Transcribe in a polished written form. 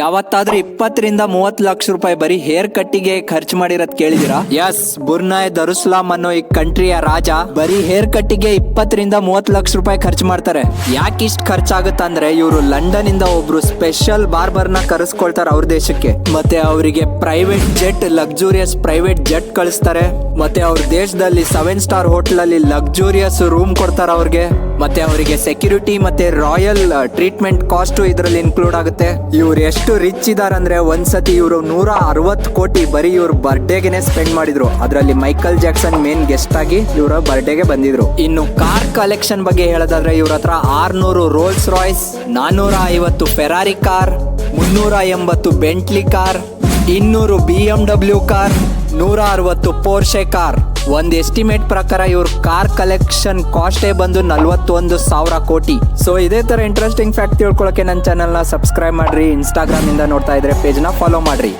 ಯಾವತ್ತಾದ್ರೂ 20-30 ಲಕ್ಷ ರೂಪಾಯಿ ಬರೀ ಹೇರ್ ಕಟ್ಟಿಗೆ ಖರ್ಚು ಮಾಡಿರೋದ್ ಕೇಳಿದಿರಾ? ಎಸ್, ಬುರ್ನಾಯ್ ದರುಸ್ಲಾಂ ಅನ್ನೋ ಈ ಕಂಟ್ರಿಯ ರಾಜ ಬರೀ ಹೇರ್ ಕಟ್ಟಿಗೆ 20-30 ಲಕ್ಷ ರೂಪಾಯಿ ಖರ್ಚು ಮಾಡ್ತಾರೆ. ಯಾಕೆ ಇಷ್ಟು ಖರ್ಚಾಗುತ್ತಂದ್ರೆ ಇವರು ಲಂಡನ್ ಇಂದ ಒಬ್ರು ಸ್ಪೆಷಲ್ ಬಾರ್ಬರ್ ನ ಕರೆಸ್ಕೊಳ್ತಾರೆ ಅವ್ರ ದೇಶಕ್ಕೆ. ಮತ್ತೆ ಅವರಿಗೆ private jet, luxurious private jet ಕಳಿಸ್ತಾರೆ. ಮತ್ತೆ ಅವ್ರ ದೇಶದಲ್ಲಿ 7 ಸ್ಟಾರ್ ಹೋಟೆಲ್ ಅಲ್ಲಿ ಲಕ್ಸುರಿಯಸ್ ರೂಮ್ ಕೊಡ್ತಾರೆ ಅವ್ರಿಗೆ. ಮತ್ತೆ ಅವರಿಗೆ ಸೆಕ್ಯೂರಿಟಿ ಮತ್ತೆ ರಾಯಲ್ ಟ್ರೀಟ್ಮೆಂಟ್ ಕಾಸ್ಟ್ ಇದರಲ್ಲಿ ಇನ್ಕ್ಲೂಡ್ ಆಗುತ್ತೆ. ಇವ್ರು ಎಷ್ಟು ರಿಚ್ ಇದಾರೆ ಅಂದ್ರೆ ಒಂದ್ಸತಿ ಇವರು 160 ಕೋಟಿ ಬರೀ ಇವ್ರ ಬರ್ಡೇಗೆನೆ ಸ್ಪೆಂಡ್ ಮಾಡಿದ್ರು. ಅದರಲ್ಲಿ ಮೈಕಲ್ ಜಾಕ್ಸನ್ ಮೇನ್ ಗೆಸ್ಟ್ ಆಗಿ ಇವರ ಬರ್ಡೇಗೆ ಬಂದಿದ್ರು. ಇನ್ನು ಕಾರ್ ಕಲೆಕ್ಷನ್ ಬಗ್ಗೆ ಹೇಳೋದಾದ್ರೆ ಇವ್ರ ಹತ್ರ 600 Rolls Royce, 450 Ferrari car, 380 Bentley car, 200 BMW car, 160 Porsche car. ಒಂದ್ ಎಸ್ಟಿಮೇಟ್ ಪ್ರಕಾರ ಇವ್ರ ಕಾರ್ ಕಲೆಕ್ಷನ್ ಕಾಸ್ಟೇ ಬಂದು 41,000 ಕೋಟಿ. ಸೊ ಇದೇ ತರ ಇಂಟ್ರೆಸ್ಟಿಂಗ್ ಫ್ಯಾಕ್ಟ್ ತಿಳ್ಕೊಳಕ್ಕೆ ನನ್ನ ಚಾನಲ್ ನ ಸಬ್ಸ್ಕ್ರೈಬ್ ಮಾಡ್ರಿ. ಇನ್ಸ್ಟಾಗ್ರಾಮ್ ಇಂದ ನೋಡ್ತಾ ಇದ್ರೆ ಪೇಜ್ ನ ಫಾಲೋ ಮಾಡ್ರಿ.